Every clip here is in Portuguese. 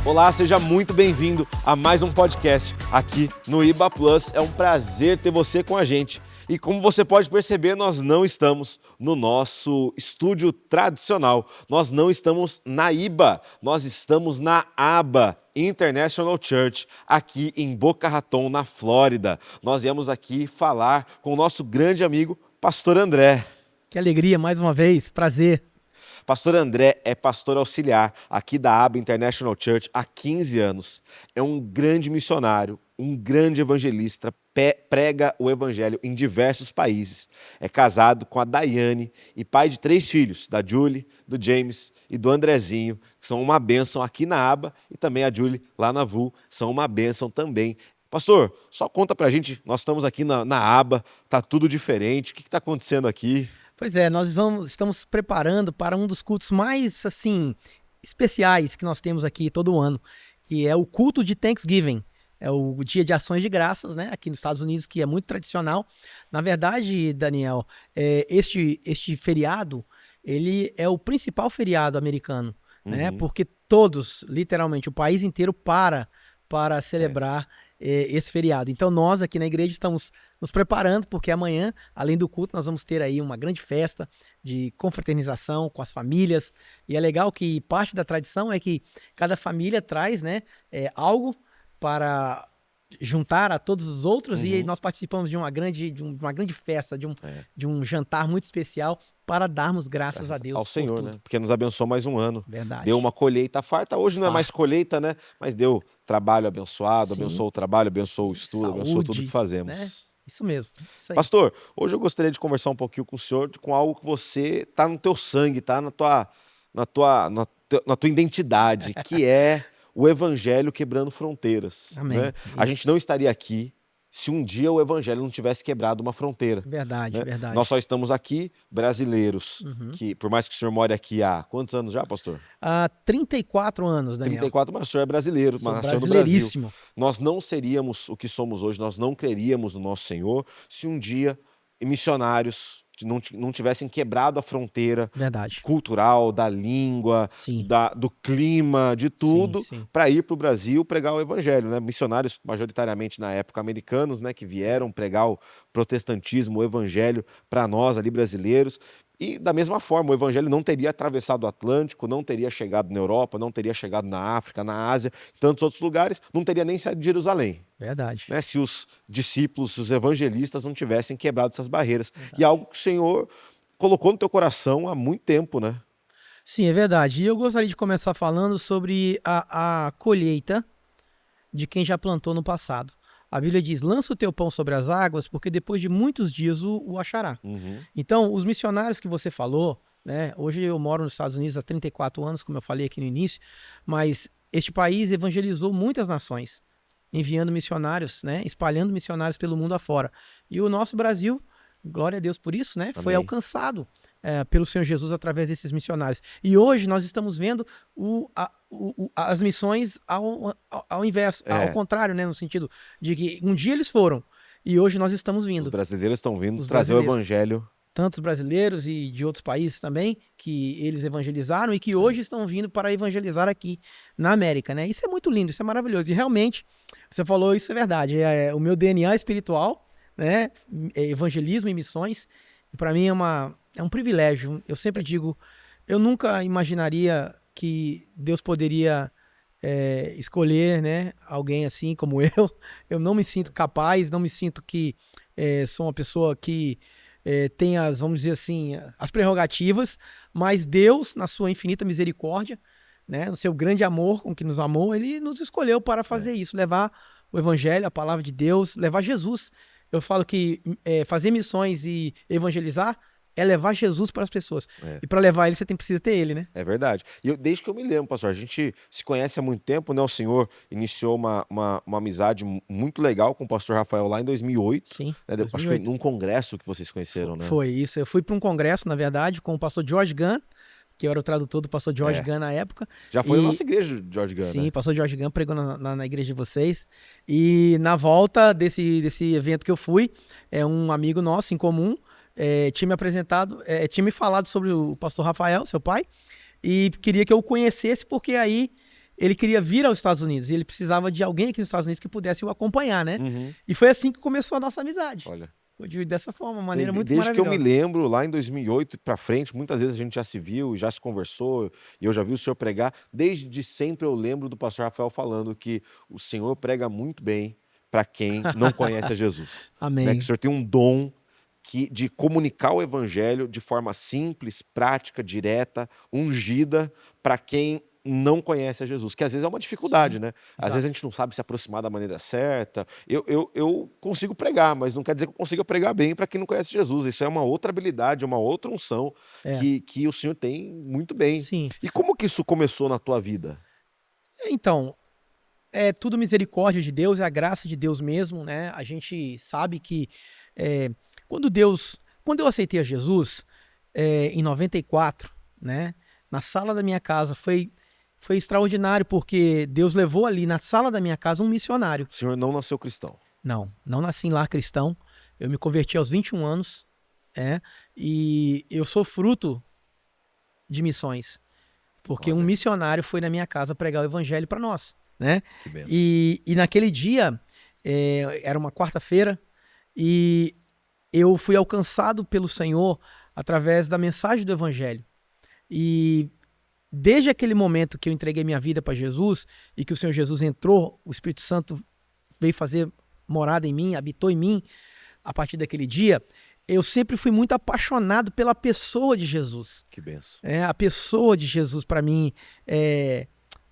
Olá, seja muito bem-vindo a mais um podcast aqui no IBA Plus. É um prazer ter você com a gente. E como você pode perceber, nós não estamos no nosso estúdio tradicional. Nós não estamos na IBA, nós estamos na ABA International Church, aqui em Boca Raton, na Flórida. Nós viemos aqui falar com o nosso grande amigo, Pastor André. Que alegria, mais uma vez, prazer. Pastor André é pastor auxiliar aqui da ABA International Church há 15 anos. É um grande missionário, um grande evangelista, prega o evangelho em diversos países. É casado com a Daiane e pai de 3 filhos, da Julie, do James e do Andrezinho, que são uma bênção aqui na ABA, e também a Julie lá na VU, são uma bênção também. Pastor, só conta pra gente, nós estamos aqui na ABA, tá tudo diferente, o que está acontecendo aqui? Pois é, nós estamos preparando para um dos cultos mais, especiais que nós temos aqui todo ano, que é o culto de Thanksgiving. É o Dia de Ações de Graças, né? Aqui nos Estados Unidos, que é muito tradicional. Na verdade, Daniel, este feriado, ele é o principal feriado americano, né? Porque todos, literalmente, o país inteiro para celebrar esse feriado. Então nós aqui na igreja estamos nos preparando, porque amanhã, além do culto, nós vamos ter aí uma grande festa de confraternização com as famílias. E é legal que parte da tradição é que cada família traz, né, algo para juntar a todos os outros, e nós participamos de uma grande festa, de um jantar muito especial para darmos graças a Deus ao Senhor, né? Porque nos abençoou mais um ano. Verdade. Deu uma colheita farta. Hoje não é mais colheita, né? Mas deu trabalho abençoado, Sim. Abençoou o trabalho, abençoou o estudo, Saúde, abençoou tudo que fazemos. né? Isso mesmo. Isso aí. Pastor, hoje eu gostaria de conversar um pouquinho com o senhor com algo que você tá no teu sangue, tá na tua identidade, que é o evangelho quebrando fronteiras. Amém. Né? A gente não estaria aqui se um dia o evangelho não tivesse quebrado uma fronteira. Verdade, né? verdade. Nós só estamos aqui, brasileiros, que por mais que o senhor more aqui há quantos anos já, pastor? Há 34 anos, Daniel. 34, mas o senhor é brasileiro, mas nasceu no Brasil. Nós não seríamos o que somos hoje, nós não creríamos no nosso Senhor se um dia missionários não tivessem quebrado a fronteira cultural, da língua, do clima, de tudo, para ir para o Brasil pregar o evangelho. Né? Missionários, majoritariamente na época americanos, né, que vieram pregar o protestantismo, o evangelho para nós ali brasileiros. E da mesma forma, o evangelho não teria atravessado o Atlântico, não teria chegado na Europa, não teria chegado na África, na Ásia, em tantos outros lugares, não teria nem saído de Jerusalém. Verdade. Né? Se os discípulos, os evangelistas não tivessem quebrado essas barreiras. E é algo que o Senhor colocou no teu coração há muito tempo, né? Sim, é verdade. E eu gostaria de começar falando sobre a colheita de quem já plantou no passado. A Bíblia diz, lança o teu pão sobre as águas, porque depois de muitos dias o achará. Então, os missionários que você falou, né? Hoje eu moro nos Estados Unidos há 34 anos, como eu falei aqui no início, mas este país evangelizou muitas nações, enviando missionários, né? Espalhando missionários pelo mundo afora. E o nosso Brasil, glória a Deus por isso, né? Foi alcançado pelo Senhor Jesus através desses missionários. E hoje nós estamos vendo as missões ao inverso, ao contrário, né? No sentido de que um dia eles foram e hoje nós estamos vindo. Os brasileiros estão vindo trazer o evangelho. Tantos brasileiros e de outros países também, que eles evangelizaram e que hoje estão vindo para evangelizar aqui na América, né? Isso é muito lindo, isso é maravilhoso. E realmente, você falou, isso é verdade. O meu DNA espiritual, né? É evangelismo e missões. E para mim é um privilégio. Eu sempre digo, eu nunca imaginaria que Deus poderia escolher, né, alguém assim como eu. Eu não me sinto capaz, não me sinto que sou uma pessoa que tem vamos dizer assim, as prerrogativas, mas Deus, na sua infinita misericórdia, né, no seu grande amor com que nos amou, Ele nos escolheu para fazer isso, levar o evangelho, a palavra de Deus, levar Jesus. Eu falo que fazer missões e evangelizar é levar Jesus para as pessoas. E para levar ele, você precisa ter ele, né? É verdade. E desde que eu me lembro, pastor, a gente se conhece há muito tempo, né? O senhor iniciou uma amizade muito legal com o pastor Rafael lá em 2008. Sim, né? 2008. Acho que num congresso que vocês conheceram, né? Foi isso. Eu fui para um congresso, na verdade, com o pastor George Gunn, que eu era o tradutor do pastor George Gunn na época. Já foi na nossa igreja, George Gunn, Sim, né? O pastor George Gunn pregou na igreja de vocês. E na volta desse evento que eu fui, um amigo nosso em comum tinha me apresentado, tinha me falado sobre o pastor Rafael, seu pai, e queria que eu o conhecesse, porque aí ele queria vir aos Estados Unidos e ele precisava de alguém aqui nos Estados Unidos que pudesse o acompanhar, né? Uhum. E foi assim que começou a nossa amizade. Olha. Dessa forma, uma maneira muito maravilhosa. Desde que eu me lembro, lá em 2008 para frente, muitas vezes a gente já se viu, já se conversou, e eu já vi o senhor pregar. Desde sempre eu lembro do pastor Rafael falando que o senhor prega muito bem para quem não conhece a Jesus. Amém. Né? Que o senhor tem um dom de comunicar o evangelho de forma simples, prática, direta, ungida, para quem não conhece a Jesus, que às vezes é uma dificuldade, né? Às vezes a gente não sabe se aproximar da maneira certa. Eu consigo pregar, mas não quer dizer que eu consiga pregar bem para quem não conhece Jesus. Isso é uma outra habilidade, uma outra unção que o senhor tem muito bem. Sim. E como que isso começou na tua vida? Então, é tudo misericórdia de Deus, é a graça de Deus mesmo, né? A gente sabe que quando eu aceitei a Jesus, em 94, né? Na sala da minha casa, foi extraordinário, porque Deus levou ali na sala da minha casa um missionário. O senhor não nasceu cristão? Não nasci em lar cristão. Eu me converti aos 21 anos, e eu sou fruto de missões, porque um missionário foi na minha casa pregar o evangelho para nós, né? Que benção. E naquele dia, era uma quarta-feira, e eu fui alcançado pelo Senhor através da mensagem do evangelho. E desde aquele momento que eu entreguei minha vida para Jesus e que o Senhor Jesus entrou, o Espírito Santo veio fazer morada em mim, habitou em mim, a partir daquele dia, eu sempre fui muito apaixonado pela pessoa de Jesus. Que benção. A pessoa de Jesus, para mim, é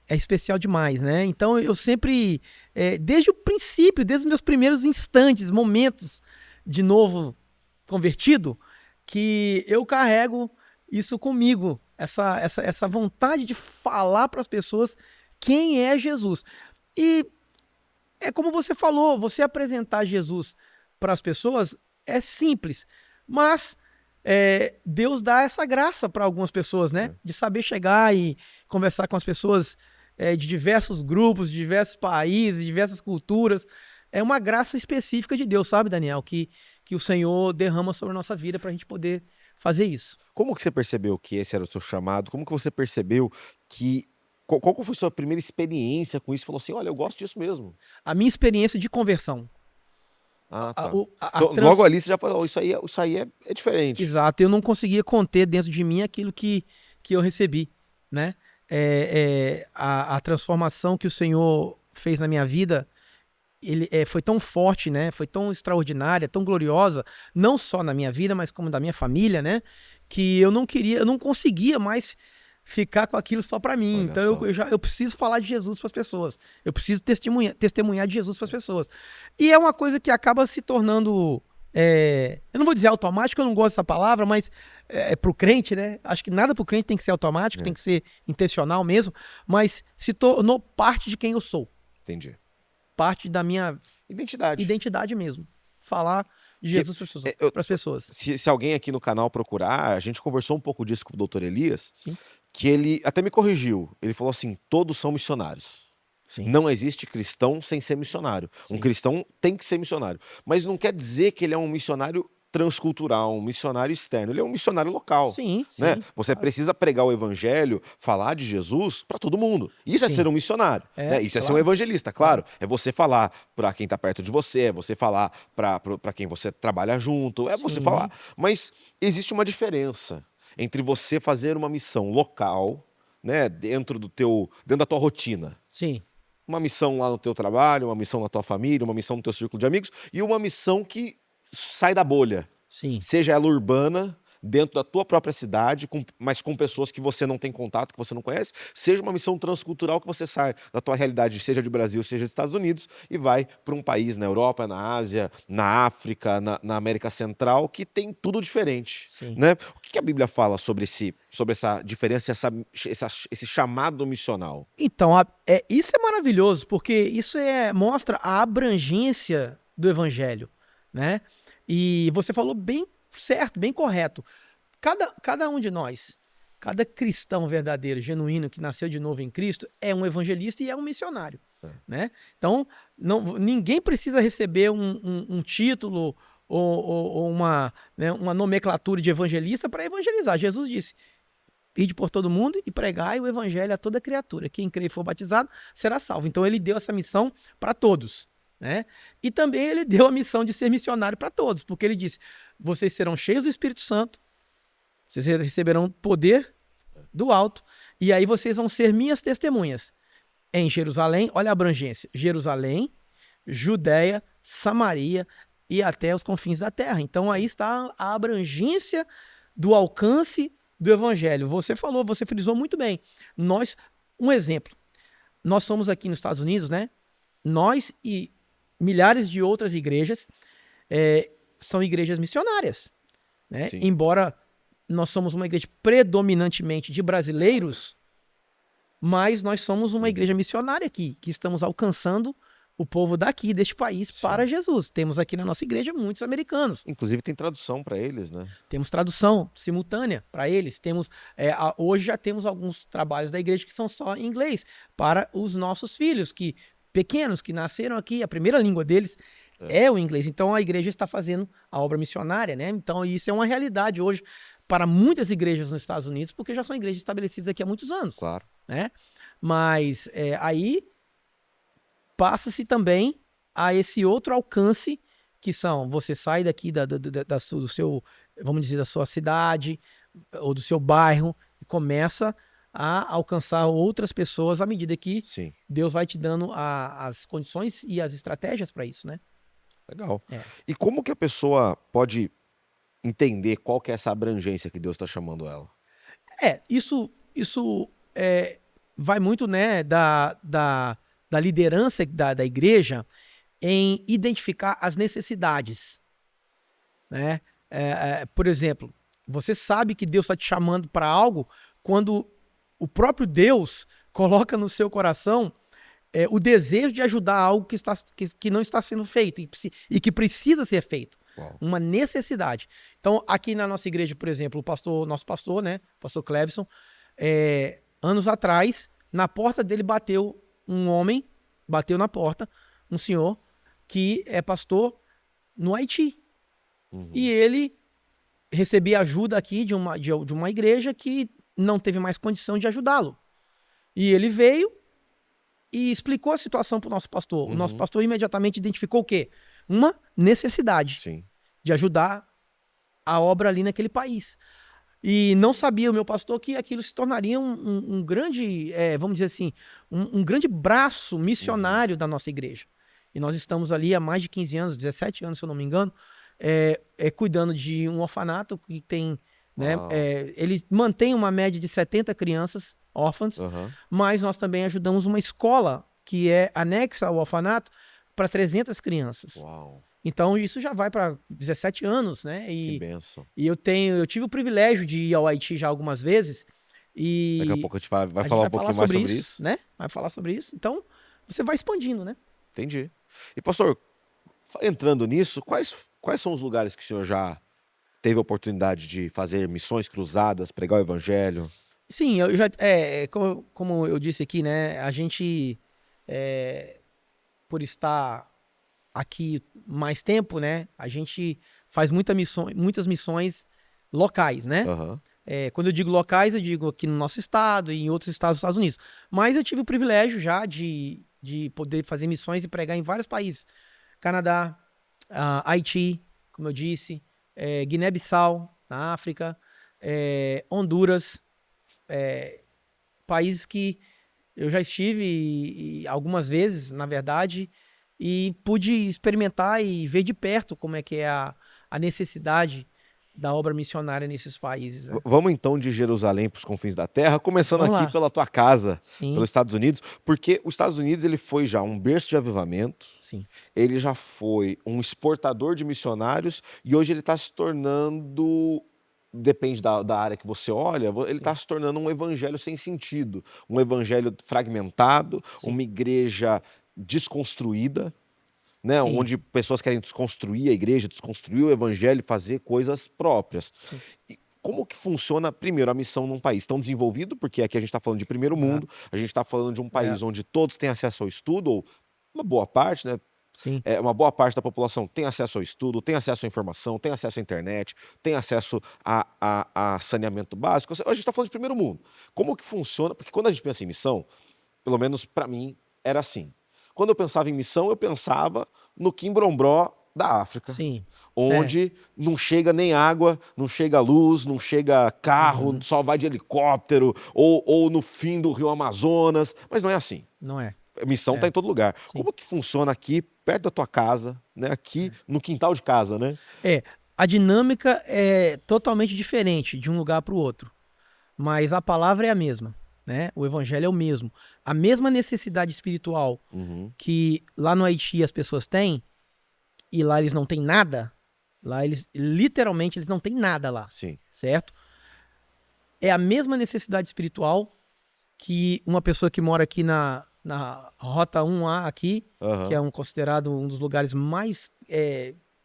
especial demais, né? Então, eu sempre, desde o princípio, desde os meus primeiros instantes, momentos de novo convertido, que eu carrego isso comigo, essa vontade de falar para as pessoas quem é Jesus. E é como você falou, você apresentar Jesus para as pessoas é simples, mas Deus dá essa graça para algumas pessoas, né? De saber chegar e conversar com as pessoas de diversos grupos, de diversos países, de diversas culturas. É uma graça específica de Deus, sabe, Daniel? Que o Senhor derrama sobre a nossa vida para a gente poder fazer isso. Como que você percebeu que esse era o seu chamado? Como que você percebeu que... Qual foi a sua primeira experiência com isso? Falou assim, olha, eu gosto disso mesmo. A minha experiência de conversão. Ah, tá. Então, logo ali você já falou, isso aí é diferente. Exato, eu não conseguia conter dentro de mim aquilo que eu recebi, né? A transformação que o Senhor fez na minha vida, foi tão forte, né? Foi tão extraordinária, tão gloriosa, não só na minha vida, mas como da minha família, né? Que eu não conseguia mais ficar com aquilo só para mim. Olha, então eu preciso falar de Jesus para as pessoas. Eu preciso testemunhar de Jesus para as pessoas. E é uma coisa que acaba se tornando, eu não vou dizer automático, eu não gosto dessa palavra, mas pro crente, né? Acho que nada pro crente tem que ser automático, tem que ser intencional mesmo, mas se tornou parte de quem eu sou. Entendi. Parte da minha identidade mesmo. Falar de Jesus para as pessoas. Se alguém aqui no canal procurar, a gente conversou um pouco disso com o Dr. Elias, sim, que ele até me corrigiu. Ele falou assim, todos são missionários. Sim. Não existe cristão sem ser missionário. Sim. Um cristão tem que ser missionário. Mas não quer dizer que ele é um missionário transcultural, um missionário externo. Ele é um missionário local. Sim, né? Sim, Você precisa pregar o evangelho, falar de Jesus para todo mundo. Isso é ser um missionário. Né? Isso é ser um evangelista, claro. É você falar para quem está perto de você, é você falar para quem você trabalha junto, é você falar. Mas existe uma diferença entre você fazer uma missão local, né, dentro da tua rotina. Sim. Uma missão lá no teu trabalho, uma missão na tua família, uma missão no teu círculo de amigos e uma missão que sai da bolha. Sim. Seja ela urbana, dentro da tua própria cidade, mas com pessoas que você não tem contato, que você não conhece, seja uma missão transcultural que você sai da tua realidade, seja de Brasil, seja dos Estados Unidos, e vai para um país na Europa, na Ásia, na África, na América Central, que tem tudo diferente. Né? O que a Bíblia fala sobre essa diferença, esse chamado missional? Então, isso é maravilhoso, porque isso mostra a abrangência do evangelho, né? E você falou bem certo, bem correto. Cada um de nós, cada cristão verdadeiro, genuíno, que nasceu de novo em Cristo, é um evangelista e é um missionário. Né? Então, ninguém precisa receber um título ou uma nomenclatura de evangelista para evangelizar. Jesus disse, ide por todo mundo e pregai o evangelho a toda criatura. Quem crê e for batizado será salvo. Então ele deu essa missão para todos, né? E também ele deu a missão de ser missionário para todos, porque ele disse, vocês serão cheios do Espírito Santo, vocês receberão poder do alto, e aí vocês vão ser minhas testemunhas em Jerusalém, olha a abrangência, Jerusalém, Judéia, Samaria e até os confins da terra. Então aí está a abrangência do alcance do evangelho. Você falou, você frisou muito bem. Um exemplo, nós somos aqui nos Estados Unidos, né? Nós e milhares de outras igrejas são igrejas missionárias, né? Embora nós somos uma igreja predominantemente de brasileiros, mas nós somos uma igreja missionária aqui, que estamos alcançando o povo daqui, deste país, para Jesus. Temos aqui na nossa igreja muitos americanos. Inclusive tem tradução para eles, né? Temos tradução simultânea para eles. Hoje já temos alguns trabalhos da igreja que são só em inglês, para os nossos filhos, pequenos, que nasceram aqui, a primeira língua deles é o inglês. Então a igreja está fazendo a obra missionária, né? Então isso é uma realidade hoje para muitas igrejas nos Estados Unidos, porque já são igrejas estabelecidas aqui há muitos anos. Claro. Né? Mas aí passa-se também a esse outro alcance, que são, você sai daqui do seu, vamos dizer, da sua cidade ou do seu bairro e começa a alcançar outras pessoas à medida que Deus vai te dando as condições e as estratégias para isso, né? Legal. E como que a pessoa pode entender qual que é essa abrangência que Deus está chamando ela? Isso vai muito, né, da liderança da igreja em identificar as necessidades, né? Por exemplo, você sabe que Deus está te chamando para algo quando o próprio Deus coloca no seu coração o desejo de ajudar algo que não está sendo feito e que precisa ser feito. Uau. Uma necessidade. Então, aqui na nossa igreja, por exemplo, nosso pastor, né, pastor Cleveson, anos atrás, na porta dele bateu na porta, um senhor que é pastor no Haiti. Uhum. E ele recebia ajuda aqui de uma igreja que não teve mais condição de ajudá-lo. E ele veio e explicou a situação para o nosso pastor. Uhum. O nosso pastor imediatamente identificou o quê? Uma necessidade de ajudar a obra ali naquele país. E não sabia o meu pastor que aquilo se tornaria um grande, vamos dizer assim, um grande braço missionário da nossa igreja. E nós estamos ali há mais de 15 anos, 17 anos, se eu não me engano, cuidando de um orfanato que tem, né, ele mantém uma média de 70 crianças órfãs, mas nós também ajudamos uma escola que é anexa ao orfanato para 300 crianças. Uau. Então isso já vai para 17 anos, né? Que bênção. E eu tive o privilégio de ir ao Haiti já algumas vezes. E daqui a pouco a gente vai falar um pouquinho mais sobre isso, né? Vai falar sobre isso. Então você vai expandindo, né? Entendi. E pastor, entrando nisso, quais são os lugares que o senhor já teve a oportunidade de fazer missões cruzadas, pregar o evangelho? Sim, eu já, como eu disse aqui, né? A gente, por estar aqui mais tempo, né? A gente faz muitas missões locais, né? Uhum. Quando eu digo locais, eu digo aqui no nosso estado e em outros estados dos Estados Unidos. Mas eu tive o privilégio já de poder fazer missões e pregar em vários países. Canadá, Haiti, como eu disse, Guiné-Bissau, na África, Honduras, países que eu já estive algumas vezes, na verdade, e pude experimentar e ver de perto como é que é a necessidade da obra missionária nesses países. Né? Vamos então de Jerusalém para os confins da terra, começando aqui pela tua casa, pelos Estados Unidos, porque os Estados Unidos ele foi já um berço de avivamento, ele já foi um exportador de missionários e hoje ele está se tornando, depende da área que você olha, ele está se tornando um evangelho sem sentido, um evangelho fragmentado, uma igreja desconstruída, né? Onde pessoas querem desconstruir a igreja, desconstruir o evangelho e fazer coisas próprias. E como que funciona, primeiro, a missão num país tão desenvolvido, porque aqui a gente está falando de primeiro mundo, a gente está falando de um país onde todos têm acesso ao estudo, ou uma boa parte, né? Uma boa parte da população tem acesso ao estudo, tem acesso à informação, tem acesso à internet, tem acesso a saneamento básico. A gente está falando de primeiro mundo. Como que funciona? Porque quando a gente pensa em missão, pelo menos para mim, era assim. Quando eu pensava em missão, eu pensava no Quimbrombró da África. Sim. Onde não chega nem água, não chega luz, não chega carro, só vai de helicóptero, ou no fim do Rio Amazonas. Mas não é assim. Não é. A missão está em todo lugar. Sim. Como que funciona aqui, perto da tua casa, né? Aqui no quintal de casa, né? A dinâmica é totalmente diferente de um lugar para o outro. Mas a palavra é a mesma. Né? O evangelho é o mesmo. A mesma necessidade espiritual que lá no Haiti as pessoas têm, e lá eles não têm nada, lá eles literalmente eles não têm nada lá. Sim. Certo? É a mesma necessidade espiritual que uma pessoa que mora aqui na Rota 1A aqui, que é considerado um dos lugares mais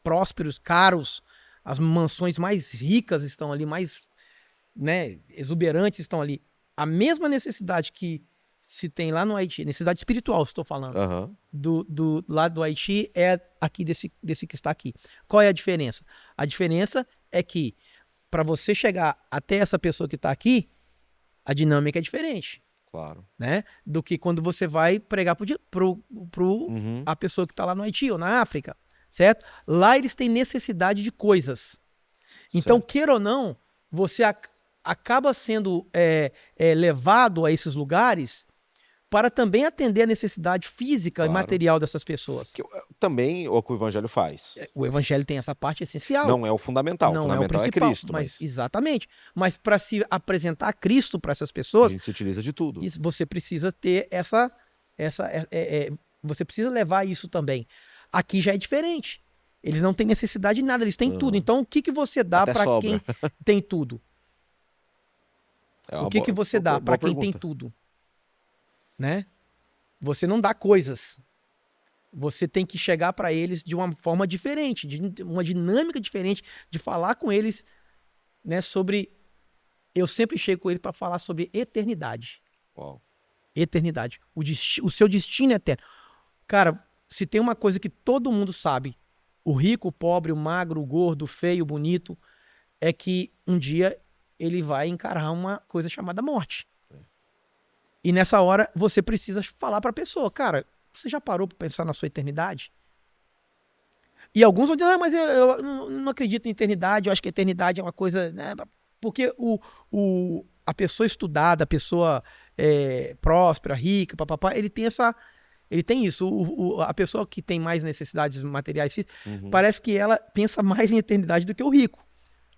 prósperos, caros, as mansões mais ricas estão ali, mais, né, exuberantes estão ali. A mesma necessidade que se tem lá no Haiti, necessidade espiritual, estou falando, do lado do Haiti é aqui desse que está aqui. Qual é a diferença? A diferença é que para você chegar até essa pessoa que está aqui, a dinâmica é diferente. Claro. Né? Do que quando você vai pregar a pessoa que está lá no Haiti ou na África, certo? Lá eles têm necessidade de coisas. Então, queira ou não, você acaba sendo levado a esses lugares para também atender a necessidade física e material dessas pessoas. Também o que o evangelho faz. O evangelho tem essa parte essencial. Não é o fundamental. O fundamental é Cristo. Exatamente. Mas para se apresentar a Cristo para essas pessoas, a gente se utiliza de tudo. Você precisa ter você precisa levar isso também. Aqui já é diferente. Eles não têm necessidade de nada, eles têm tudo. Então, o que você dá para quem tem tudo? O que você dá para quem tem tudo? Né? Você não dá coisas. Você tem que chegar para eles de uma forma diferente, de uma dinâmica diferente, de falar com eles, né, sobre... Eu sempre chego com eles para falar sobre eternidade. Uau. Eternidade. O seu destino é eterno. Cara, se tem uma coisa que todo mundo sabe, o rico, o pobre, o magro, o gordo, o feio, o bonito, é que um dia ele vai encarar uma coisa chamada morte. E nessa hora você precisa falar para a pessoa, cara, você já parou para pensar na sua eternidade? E alguns vão dizer, mas eu não acredito em eternidade, eu acho que a eternidade é uma coisa... Né? Porque a pessoa estudada, a pessoa próspera, rica, papapá, ele tem isso. A pessoa que tem mais necessidades materiais, parece que ela pensa mais em eternidade do que o rico.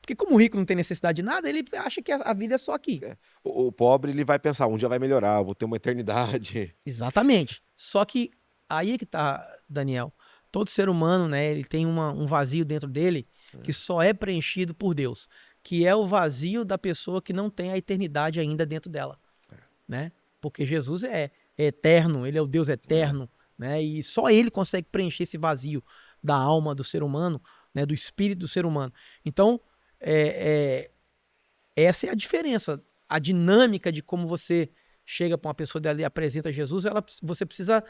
Porque como o rico não tem necessidade de nada, ele acha que a vida é só aqui. O pobre, ele vai pensar, um dia vai melhorar, eu vou ter uma eternidade. Exatamente. Só que aí é que tá, Daniel. Todo ser humano, né, ele tem um vazio dentro dele que só é preenchido por Deus. Que é o vazio da pessoa que não tem a eternidade ainda dentro dela. Né? Porque Jesus é eterno, ele é o Deus eterno. Né? E só ele consegue preencher esse vazio da alma do ser humano, né, do espírito do ser humano. Então, essa é a diferença. A dinâmica de como você chega para uma pessoa dela e apresenta Jesus, você precisa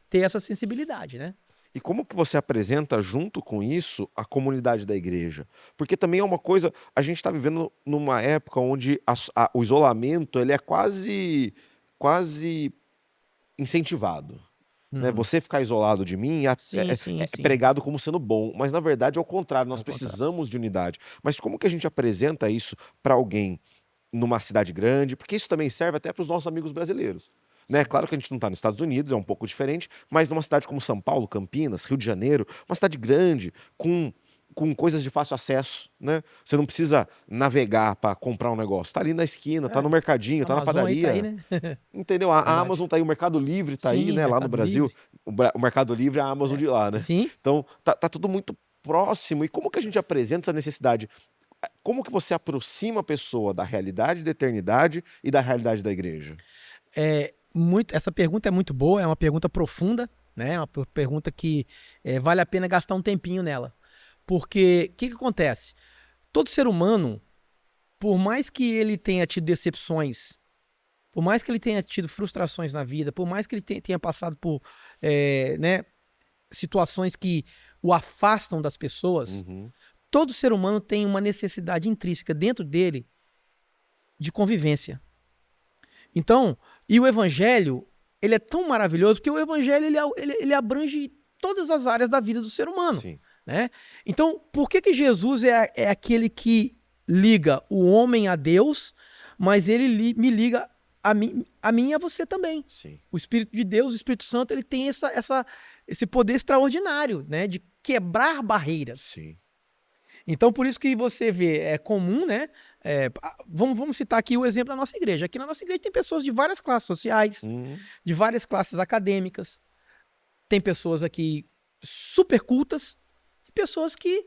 ter essa sensibilidade, né? E como que você apresenta junto com isso a comunidade da igreja? Porque também é uma coisa, a gente está vivendo numa época onde o isolamento ele é quase incentivado. Né? Você ficar isolado de mim é pregado como sendo bom, mas na verdade é o contrário, nós precisamos de unidade. Mas como que a gente apresenta isso para alguém numa cidade grande? Porque isso também serve até para os nossos amigos brasileiros. Né? Claro que a gente não está nos Estados Unidos, é um pouco diferente, mas numa cidade como São Paulo, Campinas, Rio de Janeiro, uma cidade grande, com coisas de fácil acesso, né? Você não precisa navegar para comprar um negócio. Tá ali na esquina, tá no mercadinho, tá na padaria. Tá aí, né? Entendeu? A Amazon tá aí, o Mercado Livre tá aí, né? Lá no Brasil. O Mercado Livre é a Amazon de lá, né? Sim. Então, tá tudo muito próximo. E como que a gente apresenta essa necessidade? Como que você aproxima a pessoa da realidade da eternidade e da realidade da igreja? Essa pergunta é muito boa, é uma pergunta profunda, né? É uma pergunta que vale a pena gastar um tempinho nela. Porque o que acontece? Todo ser humano, por mais que ele tenha tido decepções, por mais que ele tenha tido frustrações na vida, por mais que ele tenha passado por situações que o afastam das pessoas, todo ser humano tem uma necessidade intrínseca dentro dele de convivência. Então, e o evangelho, ele é tão maravilhoso porque o evangelho ele abrange todas as áreas da vida do ser humano. Sim. Né? Então, por que Jesus é aquele que liga o homem a Deus, mas ele me liga a mim e a você também? Sim. O Espírito de Deus, o Espírito Santo, ele tem esse poder extraordinário, né, de quebrar barreiras. Sim. Então, por isso que você vê, é comum, né? Vamos citar aqui o exemplo da nossa igreja. Aqui na nossa igreja tem pessoas de várias classes sociais, de várias classes acadêmicas. Tem pessoas aqui super cultas e pessoas que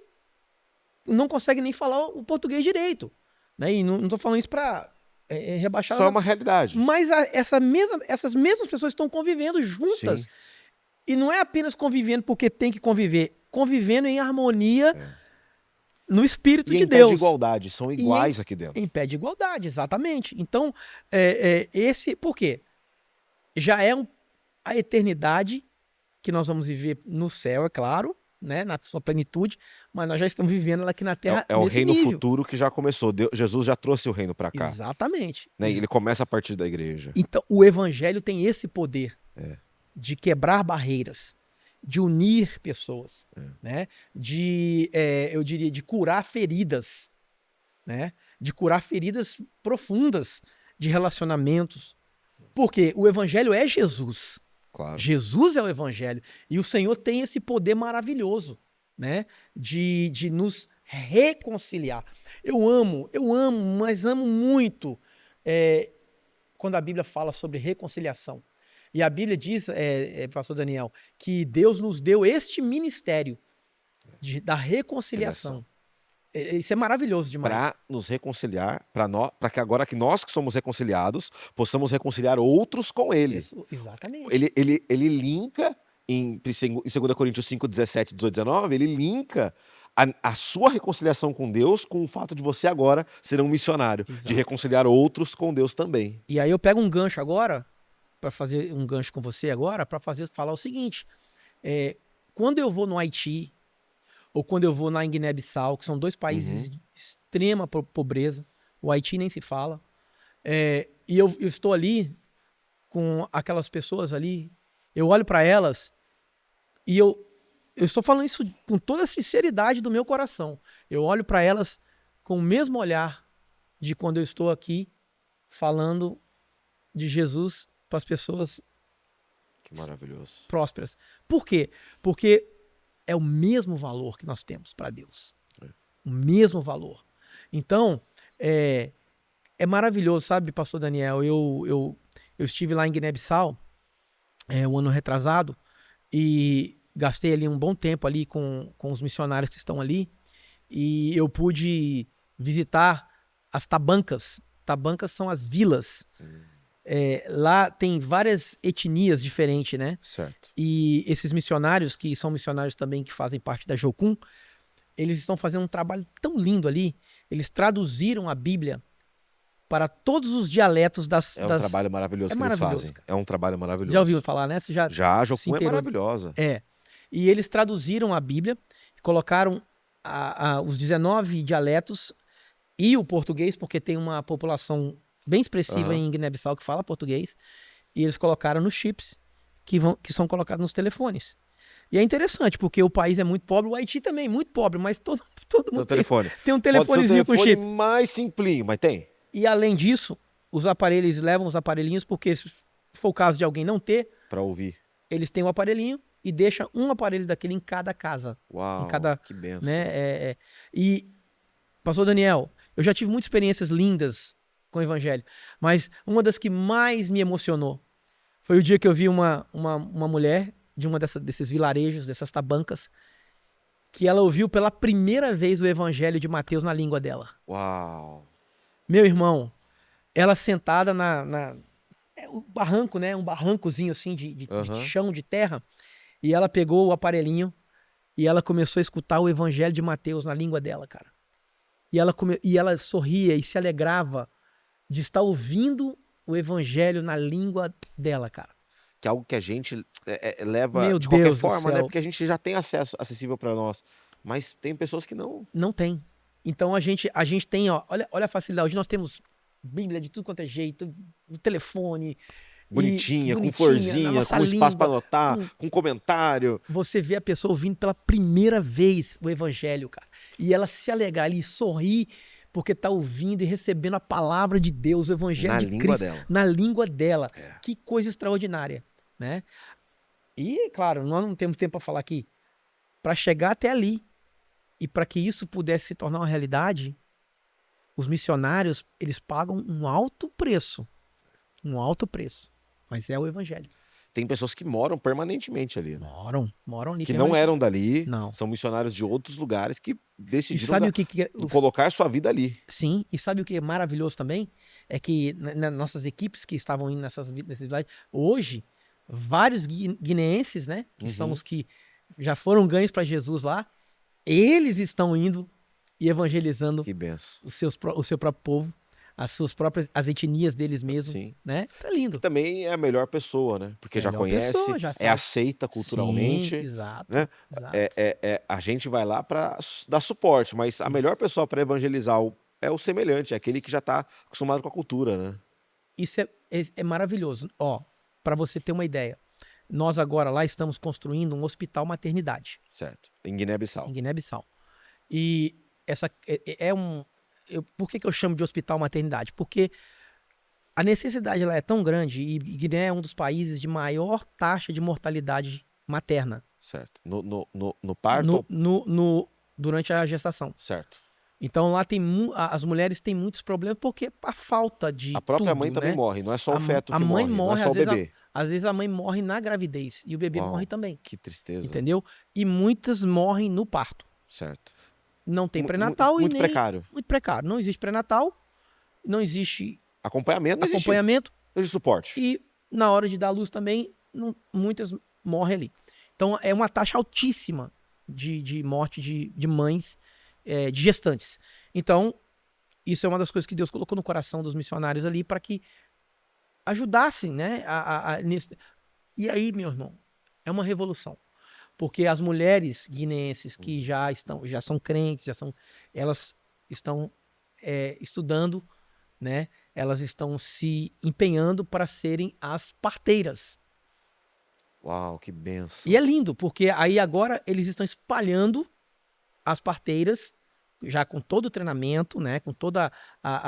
não conseguem nem falar o português direito. Né? E não estou falando isso para rebaixar. Só é uma realidade. Mas essas mesmas pessoas estão convivendo juntas. Sim. E não é apenas convivendo porque tem que conviver. Convivendo em harmonia no Espírito de Deus. Em pé de igualdade. São iguais aqui dentro. Em pé de igualdade, exatamente. Então, por quê? Já a eternidade que nós vamos viver no céu, é claro, né, na sua plenitude, mas nós já estamos vivendo ela aqui na Terra. É o reino futuro que já começou. Jesus já trouxe o reino para cá. Exatamente. Né? Ele começa a partir da igreja. Então, o evangelho tem esse poder de quebrar barreiras, de unir pessoas, né? Eu diria, de curar feridas, né? De curar feridas profundas de relacionamentos. Porque o evangelho é Jesus. Claro. Jesus é o evangelho. E o Senhor tem esse poder maravilhoso, né? De nos reconciliar. Eu amo, mas amo muito quando a Bíblia fala sobre reconciliação. E a Bíblia diz, pastor Daniel, que Deus nos deu este ministério da reconciliação. Isso é maravilhoso demais. Para nos reconciliar, para que agora que nós que somos reconciliados, possamos reconciliar outros com Ele. Isso, exatamente. Ele linka, em 2 Coríntios 5, 17, 18, 19, ele linka a sua reconciliação com Deus com o fato de você agora ser um missionário, de reconciliar outros com Deus também. E aí eu pego um gancho agora, para fazer um gancho com você agora, para falar o seguinte, quando eu vou no Haiti, ou quando eu vou na Guiné-Bissau, que são dois países de extrema pobreza, o Haiti nem se fala, e eu estou ali com aquelas pessoas ali, eu olho para elas e eu estou falando isso com toda a sinceridade do meu coração. Eu olho para elas com o mesmo olhar de quando eu estou aqui falando de Jesus para as pessoas maravilhoso. Prósperas. Por quê? Porque é o mesmo valor que nós temos para Deus. O mesmo valor. Então, é maravilhoso, sabe, pastor Daniel? Eu estive lá em Guiné-Bissau, um ano retrasado, e gastei ali um bom tempo ali com os missionários que estão ali, e eu pude visitar as tabancas. Tabancas são as vilas. Lá tem várias etnias diferentes, né? Certo. E esses missionários, que são missionários também que fazem parte da Jocum, eles estão fazendo um trabalho tão lindo ali. Eles traduziram a Bíblia para todos os dialetos das... um trabalho maravilhoso que eles fazem. Cara. É um trabalho maravilhoso. Já ouviu falar, né? Você já, a Jocum é maravilhosa. E eles traduziram a Bíblia, colocaram os 19 dialetos e o português, porque tem uma população bem expressiva em Guiné-Bissau que fala português, e eles colocaram nos chips que são colocados nos telefones. E é interessante, porque o país é muito pobre, o Haiti também é muito pobre, mas todo mundo tem um telefonezinho com chip. Mais simplinho, mas tem. E além disso, levam os aparelhinhos, porque se for o caso de alguém não ter, para ouvir, eles têm um aparelhinho e deixam um aparelho daquele em cada casa. Uau, em cada, que benção. Né, E, pastor Daniel, eu já tive muitas experiências lindas com o evangelho, mas uma das que mais me emocionou foi o dia que eu vi uma mulher de desses vilarejos, dessas tabancas, que ela ouviu pela primeira vez o evangelho de Mateus na língua dela. Uau! Meu irmão, ela sentada o barranco, né? Um barrancozinho assim de chão, de terra, e ela pegou o aparelhinho e ela começou a escutar o evangelho de Mateus na língua dela, cara. E ela sorria e se alegrava de estar ouvindo o evangelho na língua dela, cara. que é algo que a gente leva de qualquer forma, né? Porque a gente já tem acesso acessível para nós. Mas tem pessoas que não. Não tem. Então a gente tem, ó, olha a facilidade. Hoje nós temos Bíblia de tudo quanto é jeito, no telefone. Bonitinha, com florzinha, com espaço para anotar, com comentário. Você vê a pessoa ouvindo pela primeira vez o evangelho, cara. E ela se alegrar ali, sorrir, porque tá ouvindo e recebendo a palavra de Deus, o evangelho de Cristo. Na língua dela. Que coisa extraordinária, né? E, claro, nós não temos tempo para falar aqui. Para chegar até ali, e para que isso pudesse se tornar uma realidade, os missionários, eles pagam um alto preço. Um alto preço. Mas é o evangelho. Tem pessoas que moram permanentemente ali. Né? Moram ali. Que não eram dali. Não. São missionários de outros lugares que decidiram sabe colocar sua vida ali. Sim. E sabe o que é maravilhoso também? É que nas nossas equipes que estavam indo nesses vilagens, hoje, vários guineenses, né? Que são os que já foram ganhos para Jesus lá, eles estão indo e evangelizando o seu próprio povo, as etnias deles mesmos, sim. Né? Tá lindo. E também é a melhor pessoa, né? Porque já conhece, é aceita culturalmente. Sim, exato. Né? Exato. A gente vai lá para dar suporte, mas a melhor pessoa para evangelizar é o semelhante, é aquele que já está acostumado com a cultura, né? Isso é maravilhoso. Ó, para você ter uma ideia, nós agora lá estamos construindo um hospital maternidade. Certo. Em Guiné-Bissau. Em Guiné-Bissau. E essa por que eu chamo de hospital maternidade? Porque a necessidade lá é tão grande e Guiné é um dos países de maior taxa de mortalidade materna. Certo. No parto? Durante a gestação. Certo. Então lá as mulheres têm muitos problemas porque a falta de a própria tudo, mãe também morre, não é só o feto que morre, não é só o bebê. Às vezes a mãe morre na gravidez e o bebê morre também. Que tristeza. Entendeu? E muitas morrem no parto. Certo. Não tem pré-natal muito precário. Muito precário. Não existe pré-natal, não existe acompanhamento, não existe suporte. E na hora de dar luz também, muitas morrem ali. Então é uma taxa altíssima de morte de mães, de gestantes. Então, isso é uma das coisas que Deus colocou no coração dos missionários ali para que ajudassem, né? E aí, meu irmão, é uma revolução. Porque as mulheres guineenses que já são crentes, elas estão estudando, né? Elas estão se empenhando para serem as parteiras. Uau, que benção. E é lindo, porque aí agora eles estão espalhando as parteiras, já com todo o treinamento, né? Com todos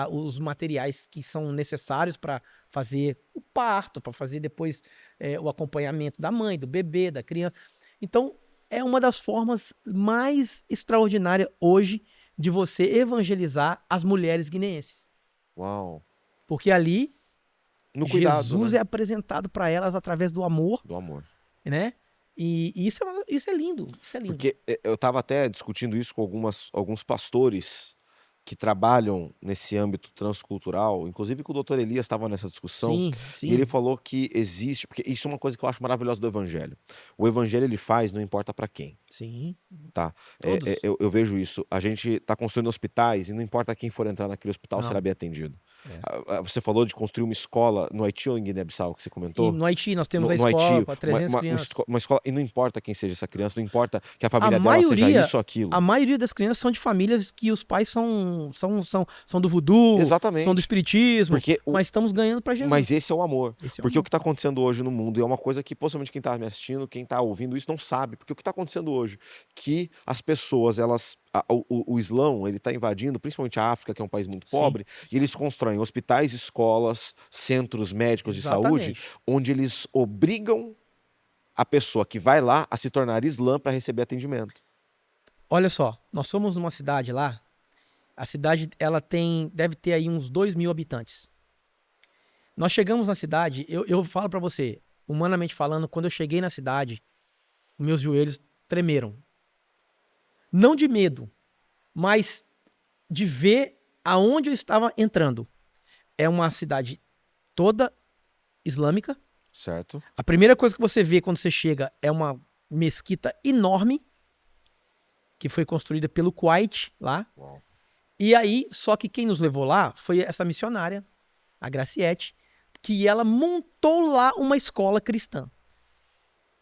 os materiais que são necessários para fazer o parto, para fazer depois o acompanhamento da mãe, do bebê, da criança. Então, é uma das formas mais extraordinárias hoje de você evangelizar as mulheres guineenses. Uau! Porque ali, cuidado, Jesus, né? é apresentado para elas através do amor. Do amor. Né? E isso é lindo. Isso é lindo. Porque eu estava até discutindo isso com alguns pastores que trabalham nesse âmbito transcultural, inclusive que o doutor Elias estava nessa discussão, sim. E ele falou que existe, porque isso é uma coisa que eu acho maravilhosa do evangelho. O evangelho ele faz, não importa para quem. Sim. Tá? Eu vejo isso. A gente está construindo hospitais e não importa quem for entrar naquele hospital será bem atendido. Você falou de construir uma escola no Haiti ou em Guiné-Bissau, que você comentou? E no Haiti nós temos a escola para 300 crianças. Uma escola, e não importa quem seja essa criança, não importa que a família dela seja isso ou aquilo. A maioria das crianças são de famílias que os pais são do voodoo, exatamente, são do espiritismo, mas estamos ganhando para Jesus. Mas esse é o amor. Porque o que está acontecendo hoje no mundo, e é uma coisa que possivelmente quem está me assistindo, quem está ouvindo isso não sabe, porque o que está acontecendo hoje, que as pessoas, o Islão, ele está invadindo, principalmente a África, que é um país muito pobre, e eles constroem hospitais, escolas, centros médicos de saúde, onde eles obrigam a pessoa que vai lá a se tornar islã para receber atendimento. Olha só, nós somos numa cidade lá, a cidade ela deve ter aí uns 2.000 habitantes. Nós chegamos na cidade, eu falo para você, humanamente falando, quando eu cheguei na cidade, meus joelhos tremeram. Não de medo, mas de ver aonde eu estava entrando. É uma cidade toda islâmica. Certo. A primeira coisa que você vê quando você chega é uma mesquita enorme que foi construída pelo Kuwait lá. Uau. E aí, só que quem nos levou lá foi essa missionária, a Graciete, que ela montou lá uma escola cristã.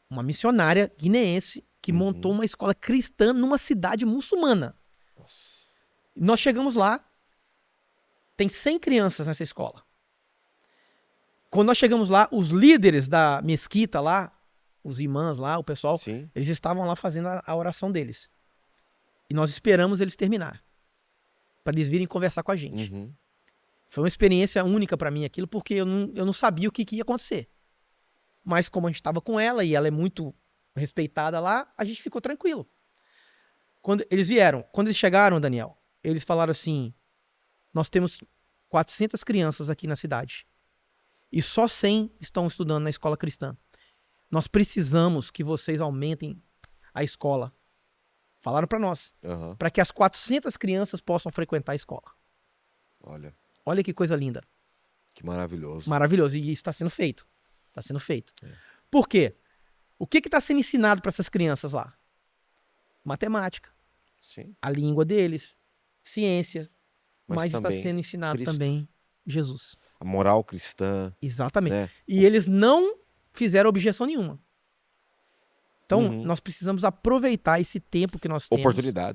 Uma missionária guineense que montou uma escola cristã numa cidade muçulmana. Nossa. Nós chegamos lá, tem 100 crianças nessa escola. Quando nós chegamos lá, os líderes da mesquita lá, os imãs lá, o pessoal, Sim. eles estavam lá fazendo a oração deles. E nós esperamos eles terminar, para eles virem conversar com a gente. Foi uma experiência única para mim aquilo, porque eu não sabia o que ia acontecer. Mas como a gente estava com ela, e ela é muito respeitada lá, a gente ficou tranquilo. Quando eles chegaram, Daniel, eles falaram assim, nós temos 400 crianças aqui na cidade. E só 100 estão estudando na escola cristã. Nós precisamos que vocês aumentem a escola. Falaram para nós. Para que as 400 crianças possam frequentar a escola. Olha que coisa linda. Que maravilhoso. Maravilhoso. E isso está sendo feito. Está sendo feito. Por quê? O que está sendo ensinado para essas crianças lá? Matemática. Sim. A língua deles. Ciência. Mas está também sendo ensinado Cristo. Também Jesus. A moral cristã. Exatamente. Né? E eles não fizeram objeção nenhuma. Então, nós precisamos aproveitar esse tempo que nós temos.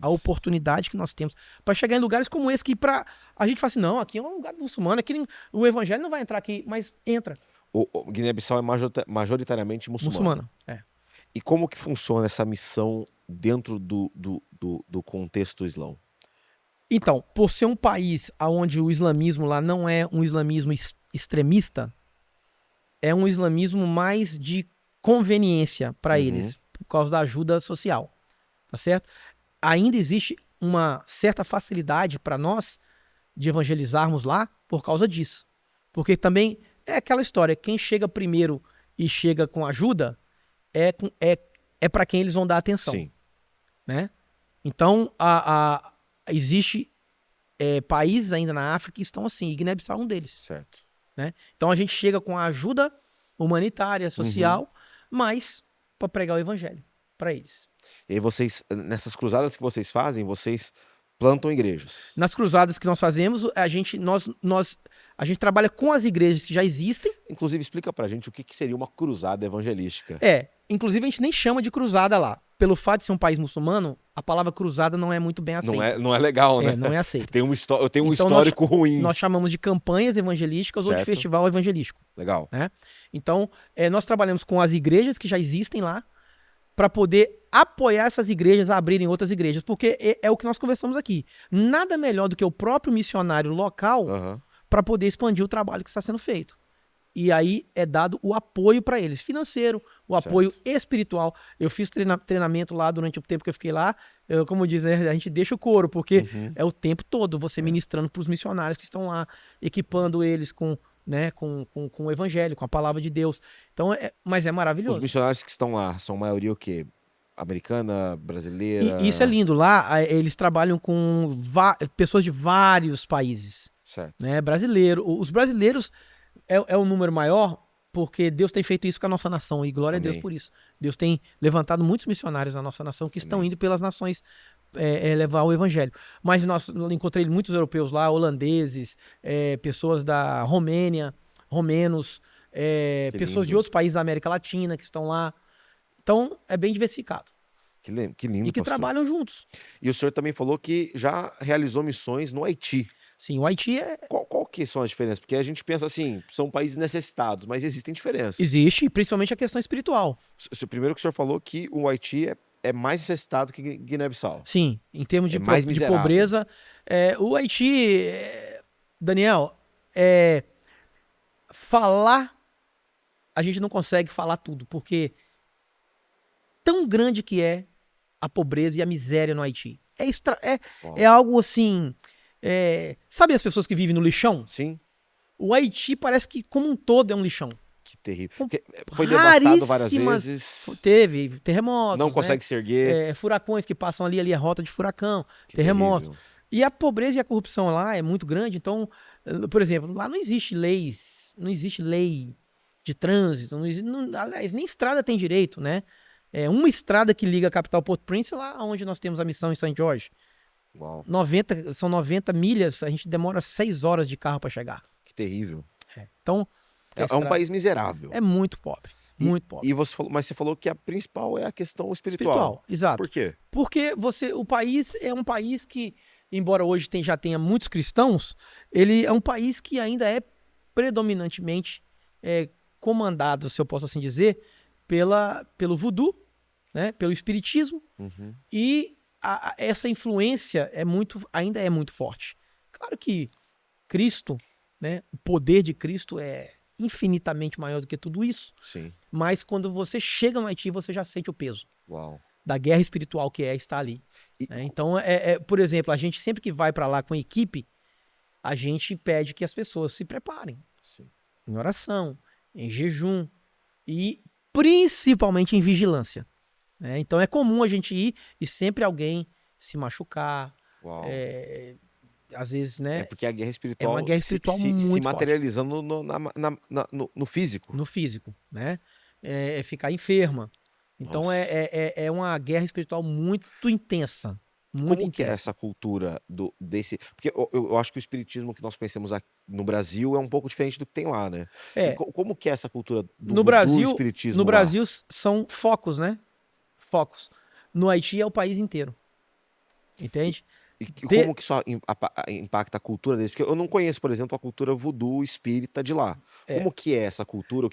A oportunidade que nós temos. Para chegar em lugares como esse, que a gente fala assim, não, aqui é um lugar muçulmano, aqui o evangelho não vai entrar aqui, mas entra. O Guiné-Bissau é majoritariamente muçulmano. E como que funciona essa missão dentro do contexto islão? Então, por ser um país onde o islamismo lá não é um islamismo extremista, é um islamismo mais de conveniência para eles, por causa da ajuda social, tá certo? Ainda existe uma certa facilidade para nós de evangelizarmos lá por causa disso. Porque também é aquela história, quem chega primeiro e chega com ajuda é para quem eles vão dar atenção. Sim. Né? Então, existe países ainda na África que estão assim, e Guiné-Bissau é um deles. Certo. Né? Então a gente chega com a ajuda humanitária, social, mas para pregar o evangelho para eles. E aí vocês, nessas cruzadas que vocês fazem, vocês plantam igrejas? Nas cruzadas que nós fazemos, a gente trabalha com as igrejas que já existem. Inclusive, explica pra gente o que seria uma cruzada evangelística. Inclusive a gente nem chama de cruzada lá. Pelo fato de ser um país muçulmano, a palavra cruzada não é muito bem aceita. Não é legal, né? Não é aceita. Eu tenho um histórico ruim. Nós chamamos de campanhas evangelísticas ou de festival evangelístico. Legal. Né? Então, nós trabalhamos com as igrejas que já existem lá para poder apoiar essas igrejas a abrirem outras igrejas. Porque é o que nós conversamos aqui. Nada melhor do que o próprio missionário local para poder expandir o trabalho que está sendo feito. E aí é dado o apoio para eles, financeiro, o apoio espiritual. Eu fiz treinamento lá durante o tempo que eu fiquei lá. Como diz, a gente deixa o couro, porque é o tempo todo você ministrando para os missionários que estão lá, equipando eles com o evangelho, com a palavra de Deus. Então, mas é maravilhoso. Os missionários que estão lá são a maioria o quê? Americana, brasileira? E isso é lindo. Lá eles trabalham com pessoas de vários países. Certo. Né? Os brasileiros é um número maior porque Deus tem feito isso com a nossa nação e glória a Deus por isso. Deus tem levantado muitos missionários na nossa nação que estão indo pelas nações levar o evangelho. Mas eu encontrei muitos europeus lá, holandeses, pessoas da Romênia, romenos, pessoas de outros países da América Latina que estão lá. Então, é bem diversificado. Que lindo, e que pastor. Trabalham juntos. E o senhor também falou que já realizou missões no Haiti. Sim, o Haiti é... Qual que são as diferenças? Porque a gente pensa assim, são países necessitados, mas existem diferenças. Existe, principalmente a questão espiritual. Primeiro que o senhor falou que o Haiti é mais necessitado que Guiné-Bissau. Sim, em termos de pobreza. O Haiti, Daniel, falar, a gente não consegue falar tudo, porque tão grande que é a pobreza e a miséria no Haiti. É algo assim... sabe as pessoas que vivem no lixão? Sim. O Haiti parece que, como um todo, é um lixão. Que terrível. Foi devastado várias vezes. Teve terremotos. Não consegue se erguer. Furacões que passam ali é rota de furacão. Terremotos. Terrível. E a pobreza e a corrupção lá é muito grande. Então, por exemplo, lá não existe leis. Não existe lei de trânsito. Aliás, nem estrada tem direito, né? Uma estrada que liga a capital Port-au-Prince lá onde nós temos a missão em St. George. Uau. São 90 milhas, a gente demora 6 horas de carro para chegar. Que terrível. Então, É um país miserável. É muito pobre. Muito pobre. Mas você falou que a principal é a questão espiritual. Exato. Por quê? Porque o país é um país que, embora hoje já tenha muitos cristãos, ele é um país que ainda é predominantemente comandado, se eu posso assim dizer, pelo voodoo, né? Pelo espiritismo, e essa influência ainda é muito forte. Claro que Cristo, né? O poder de Cristo é infinitamente maior do que tudo isso. Sim. Mas quando você chega no Haiti, você já sente o peso. Uau. Da guerra espiritual que estar ali. Então, por exemplo, a gente sempre que vai para lá com a equipe, a gente pede que as pessoas se preparem. Sim. Em oração, em jejum e principalmente em vigilância. Né? Então é comum a gente ir e sempre alguém se machucar. Uau. Às vezes, né? É porque a guerra espiritual, uma guerra espiritual se muito materializando no físico. No físico, né? É ficar enferma. Então é uma guerra espiritual muito intensa. Muito Como intensa. que é essa cultura desse... Porque eu acho que o espiritismo que nós conhecemos aqui no Brasil é um pouco diferente do que tem lá, né? Como que é essa cultura do espiritismo no Brasil são focos, né? Focos. No Haiti é o país inteiro. Entende? E como que isso impacta a cultura deles? Porque eu não conheço, por exemplo, a cultura voodoo espírita de lá. Como que é essa cultura?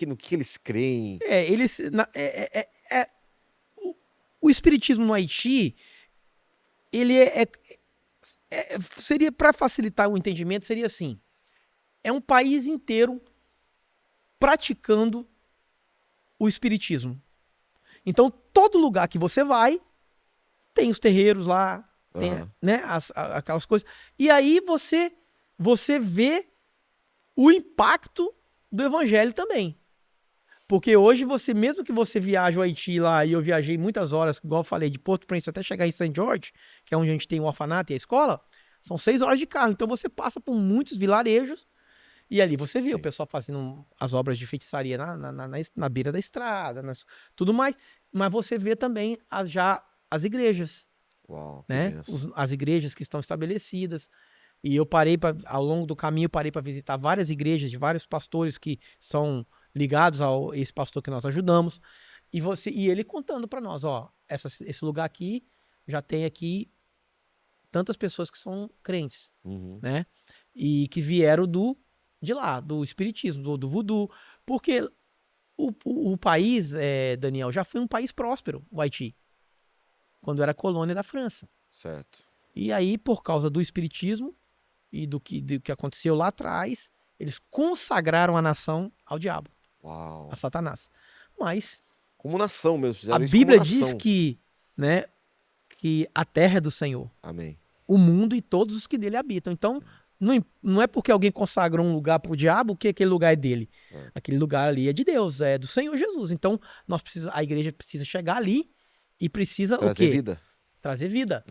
No que eles creem? O espiritismo no Haiti, ele seria, para facilitar o entendimento, seria assim: é um país inteiro praticando o espiritismo. Então, todo lugar que você vai, tem os terreiros lá, tem, né, aquelas coisas. E aí você vê o impacto do evangelho também. Porque hoje mesmo que você viaje ao Haiti lá, e eu viajei muitas horas, igual eu falei, de Porto Prince até chegar em St. George, que é onde a gente tem o orfanato e a escola, são 6 horas de carro. Então você passa por muitos vilarejos e ali você vê o pessoal fazendo as obras de feitiçaria na beira da estrada, tudo mais. Mas você vê também as igrejas. Uau, né? As igrejas que estão estabelecidas. E eu ao longo do caminho, parei para visitar várias igrejas de vários pastores que são ligados a esse pastor que nós ajudamos. E ele contando para nós, esse lugar aqui já tem aqui tantas pessoas que são crentes, né? E que vieram de lá, do espiritismo, do voodoo. Porque o país, Daniel, já foi um país próspero, o Haiti, quando era colônia da França. Certo. E aí, por causa do espiritismo e do que aconteceu lá atrás, eles consagraram a nação ao diabo. Uau. A Satanás. Mas como nação mesmo, fizeram a isso Bíblia como nação. diz que a terra é do Senhor. Amém. O mundo e todos os que dele habitam. Então, não é porque alguém consagrou um lugar para o diabo que aquele lugar é dele. Aquele lugar ali é de Deus, é do Senhor Jesus. Então, a igreja precisa chegar ali e precisa trazer vida. Trazer vida.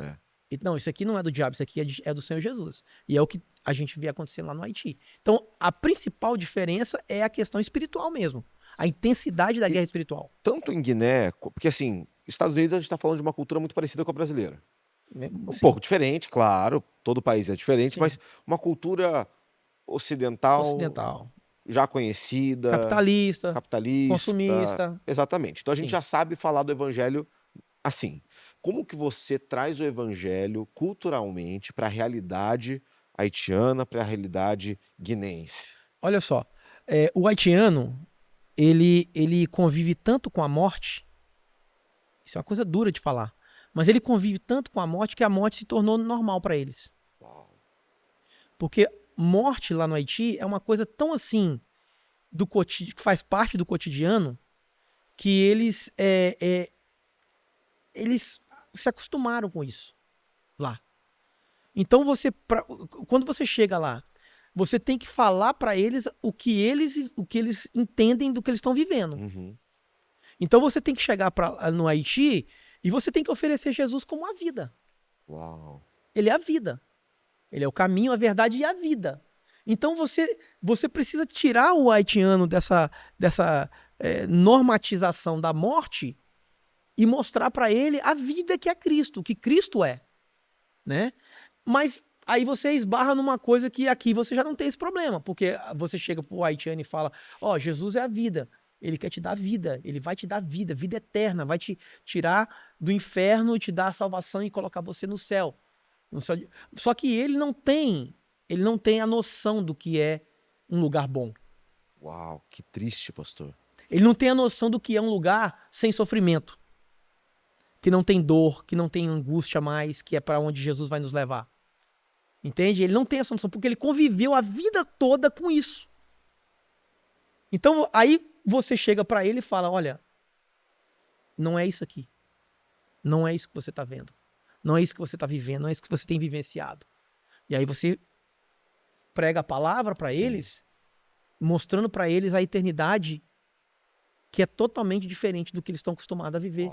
Não, isso aqui não é do diabo, isso aqui é do Senhor Jesus. E é o que a gente vê acontecendo lá no Haiti. Então, a principal diferença é a questão espiritual mesmo. A intensidade da guerra espiritual. Tanto em Guiné, porque assim, Estados Unidos a gente está falando de uma cultura muito parecida com a brasileira. Um pouco diferente, claro, todo país é diferente, mas uma cultura ocidental já conhecida. Capitalista. Consumista. Exatamente. Então a gente já sabe falar do evangelho assim. Como que você traz o evangelho culturalmente para a realidade haitiana, para a realidade guinense? Olha só, o haitiano, ele convive tanto com a morte, isso é uma coisa dura de falar, mas ele convive tanto com a morte que a morte se tornou normal para eles. Uau. Porque morte lá no Haiti é uma coisa tão assim, que faz parte do cotidiano, que eles se acostumaram com isso lá. Então quando você chega lá, você tem que falar para eles o que eles entendem do que eles estão vivendo. Então você tem que chegar no Haiti e você tem que oferecer Jesus como a vida. Uau. Ele é a vida. Ele é o caminho, a verdade e a vida. Então você precisa tirar o haitiano dessa normatização da morte e mostrar para ele a vida que é Cristo, o que Cristo é, né? Mas aí você esbarra numa coisa que aqui você já não tem esse problema, porque você chega pro haitiano e fala, ó, Jesus é a vida, ele quer te dar vida, ele vai te dar vida, vida eterna, vai te tirar do inferno e te dar a salvação e colocar você no céu. Só que ele não tem a noção do que é um lugar bom. Uau, que triste, pastor. Ele não tem a noção do que é um lugar sem sofrimento, que não tem dor, que não tem angústia mais, que é para onde Jesus vai nos levar. Entende? Ele não tem essa noção, porque ele conviveu a vida toda com isso. Então, aí você chega para ele e fala, olha, não é isso aqui. Não é isso que você está vendo. Não é isso que você está vivendo, não é isso que você tem vivenciado. E aí você prega a palavra para eles, mostrando para eles a eternidade que é totalmente diferente do que eles estão acostumados a viver.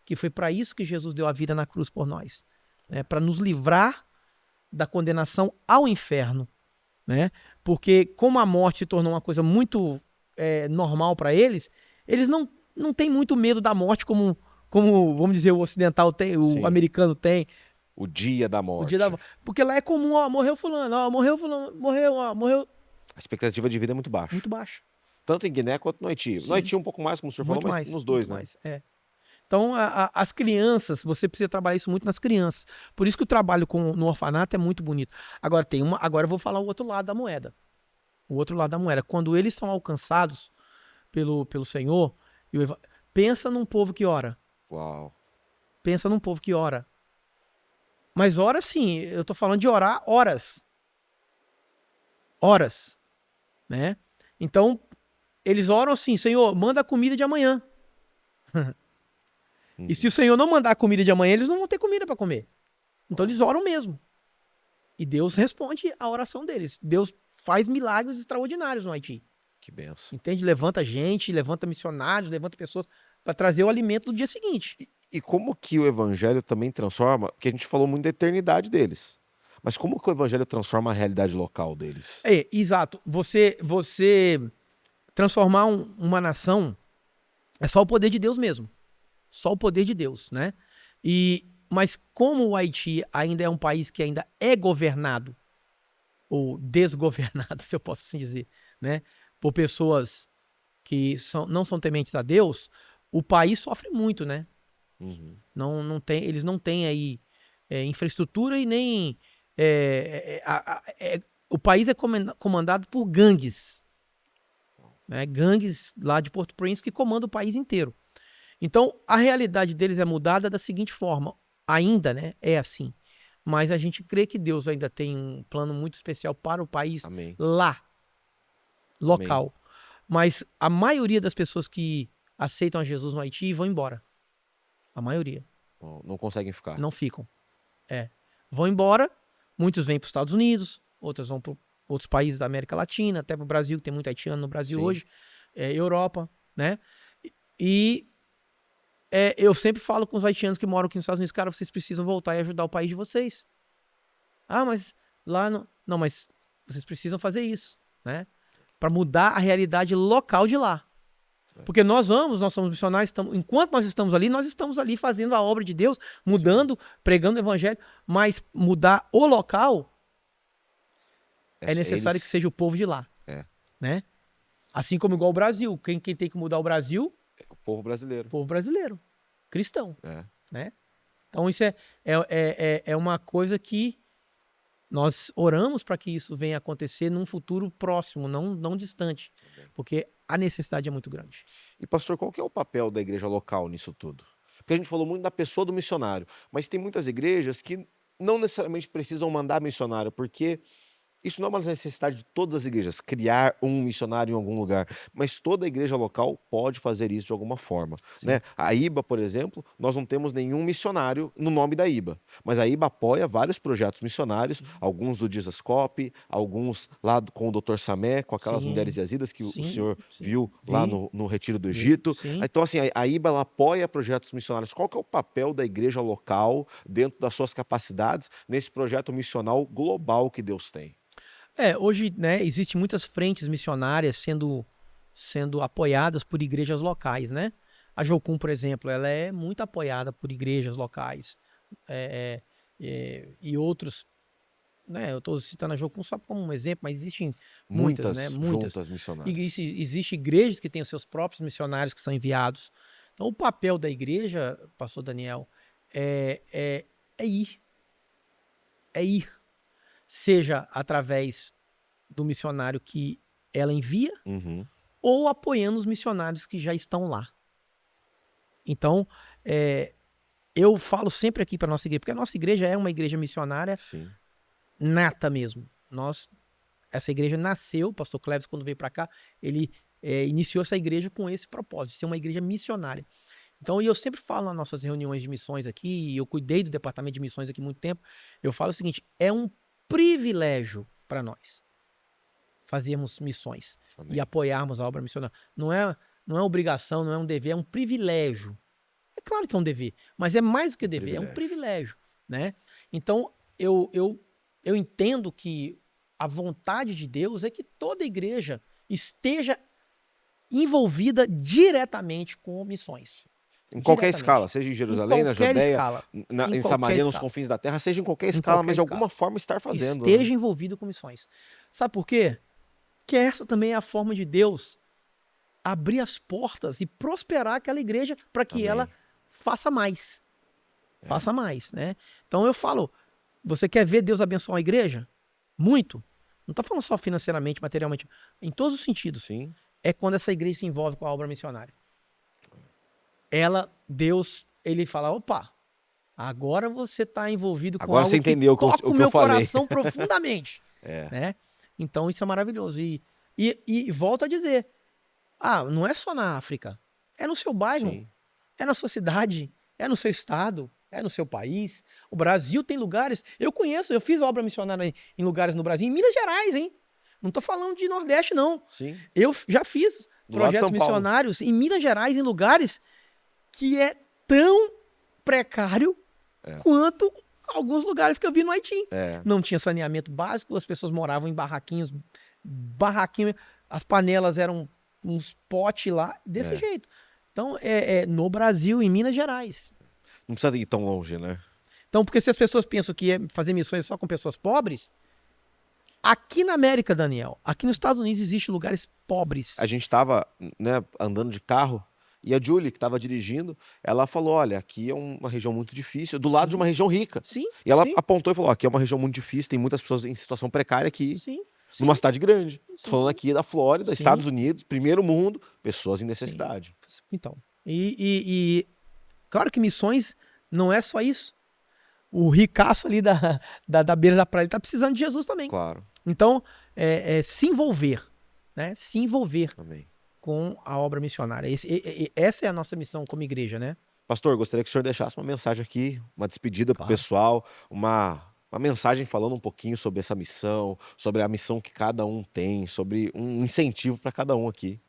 Que foi para isso que Jesus deu a vida na cruz por nós. Né? Para nos livrar da condenação ao inferno. Né? Porque como a morte se tornou uma coisa muito normal para eles não têm muito medo da morte como, vamos dizer, o ocidental tem, o americano tem. O dia da morte. Porque lá é comum, ó, morreu fulano, ó, morreu fulano, morreu. A expectativa de vida é muito baixa. Muito baixa. Tanto em Guiné quanto no Haiti. No Haiti um pouco mais, como o senhor falou, mas nos dois, né? Mais, Então, as crianças, você precisa trabalhar isso muito nas crianças. Por isso que o trabalho no orfanato é muito bonito. Agora eu vou falar o outro lado da moeda. O outro lado da moeda. Quando eles são alcançados pelo Senhor, pensa num povo que ora. Uau. Pensa num povo que ora. Mas ora sim, eu tô falando de orar horas. Horas. Né? Então, eles oram assim, Senhor, manda a comida de amanhã. E se o Senhor não mandar a comida de amanhã, eles não vão ter comida para comer. Então eles oram mesmo. E Deus responde a oração deles. Deus faz milagres extraordinários no Haiti. Que benção. Entende? Levanta gente, levanta missionários, levanta pessoas para trazer o alimento do dia seguinte. E como que o evangelho também transforma, porque a gente falou muito da eternidade deles, mas como que o evangelho transforma a realidade local deles? Exato. Você transformar uma nação é só o poder de Deus mesmo. Só o poder de Deus, né? Mas como o Haiti ainda é um país que ainda é governado, ou desgovernado, se eu posso assim dizer, né? Por pessoas que não são tementes a Deus, o país sofre muito, né? Uhum. Eles não têm aí infraestrutura e nem... o país é comandado por gangues. Né? Gangues lá de Port-au-Prince que comandam o país inteiro. Então, a realidade deles é mudada da seguinte forma. Ainda, né? É assim. Mas a gente crê que Deus ainda tem um plano muito especial para o país. Amém. Lá. Local. Amém. Mas a maioria das pessoas que aceitam a Jesus no Haiti vão embora. A maioria. Não conseguem ficar. Não ficam. Vão embora. Muitos vêm para os Estados Unidos. Outros vão para outros países da América Latina. Até para o Brasil, que tem muito haitiano no Brasil hoje. Europa, né? E... eu sempre falo com os haitianos que moram aqui nos Estados Unidos, cara, vocês precisam voltar e ajudar o país de vocês. Ah, mas lá não... Não, mas vocês precisam fazer isso, né? Para mudar a realidade local de lá. Porque nós somos missionários, enquanto nós estamos ali fazendo a obra de Deus, mudando, pregando o evangelho, mas mudar o local é necessário que seja o povo de lá. Né? Assim como igual o Brasil. Quem tem que mudar o Brasil... O povo brasileiro. Povo brasileiro. Cristão. Né? Então isso é uma coisa que nós oramos para que isso venha acontecer num futuro próximo, não distante. Porque a necessidade é muito grande. E pastor, qual que é o papel da igreja local nisso tudo? Porque a gente falou muito da pessoa do missionário, mas tem muitas igrejas que não necessariamente precisam mandar missionário, porque... Isso não é uma necessidade de todas as igrejas, criar um missionário em algum lugar, mas toda igreja local pode fazer isso de alguma forma. Né? A IBA, por exemplo, nós não temos nenhum missionário no nome da IBA, mas a IBA apoia vários projetos missionários, alguns do Jesus Cop, alguns lá com o Dr. Samé, com aquelas mulheres yazidas que o senhor viu lá no Retiro do Egito. Então, assim, a IBA ela apoia projetos missionários. Qual que é o papel da igreja local, dentro das suas capacidades, nesse projeto missional global que Deus tem? Hoje, né, existem muitas frentes missionárias sendo apoiadas por igrejas locais, né? A Jocum, por exemplo, ela é muito apoiada por igrejas locais e outros né, eu estou citando a Jocum só como um exemplo, mas existem muitas, né? Muitas juntas missionárias. Existem igrejas que têm os seus próprios missionários que são enviados. Então, o papel da igreja, pastor Daniel, é ir. É ir. Seja através do missionário que ela envia, ou apoiando os missionários que já estão lá. Então, eu falo sempre aqui para a nossa igreja, porque a nossa igreja é uma igreja missionária nata mesmo. Essa igreja nasceu, o pastor Cleves, quando veio para cá, ele iniciou essa igreja com esse propósito, de ser uma igreja missionária. Então, eu sempre falo nas nossas reuniões de missões aqui, e eu cuidei do departamento de missões aqui há muito tempo, eu falo o seguinte, é um privilégio para nós fazermos missões. Amém. E apoiarmos a obra missionária. Não é obrigação, não é um dever, é um privilégio. É claro que é um dever, mas é mais do que dever, é um privilégio, né? Então, eu entendo que a vontade de Deus é que toda igreja esteja envolvida diretamente com missões. Em qualquer escala, seja em Jerusalém, na Judéia, em Samaria, nos confins da terra, seja em qualquer escala, mas de alguma forma estar fazendo. Esteja envolvido com missões. Sabe por quê? Porque essa também é a forma de Deus abrir as portas e prosperar aquela igreja para que ela faça mais. Faça mais, né? Então eu falo, você quer ver Deus abençoar a igreja? Muito. Não estou falando só financeiramente, materialmente, em todos os sentidos. Sim. É quando essa igreja se envolve com a obra missionária. Deus, ele fala, opa, agora você está envolvido com agora algo você entendeu que toca o meu falei. Coração profundamente. Né? Então isso é maravilhoso. E volto a dizer, não é só na África, é no seu bairro, Sim. É na sua cidade, é no seu estado, é no seu país. O Brasil tem lugares, eu fiz obra missionária em lugares no Brasil, em Minas Gerais, hein? Não estou falando de Nordeste, não. Sim. Eu já fiz projetos missionários em Minas Gerais, em lugares que é tão precário quanto alguns lugares que eu vi no Haiti. Não tinha saneamento básico, as pessoas moravam em barraquinhos, as panelas eram uns potes lá, desse jeito. Então, no Brasil, em Minas Gerais. Não precisa ir tão longe, né? Então, porque se as pessoas pensam que fazer missões só com pessoas pobres, aqui na América, Daniel, aqui nos Estados Unidos existem lugares pobres. A gente estava, né, andando de carro, e a Julie, que estava dirigindo, ela falou, olha, aqui é uma região muito difícil, do lado de uma região rica. Sim. E ela apontou e falou, aqui é uma região muito difícil, tem muitas pessoas em situação precária aqui. Sim. Numa cidade grande. Estou falando aqui da Flórida, Estados Unidos, primeiro mundo, pessoas em necessidade. Sim. Então, claro que missões não é só isso. O ricaço ali da beira da praia está precisando de Jesus também. Claro. Então, se envolver, né? Se envolver Amém. Com a obra missionária. Essa é a nossa missão como igreja, né? Pastor, gostaria que o senhor deixasse uma mensagem aqui, uma despedida para o pessoal, uma mensagem falando um pouquinho sobre essa missão, sobre a missão que cada um tem, sobre um incentivo para cada um aqui.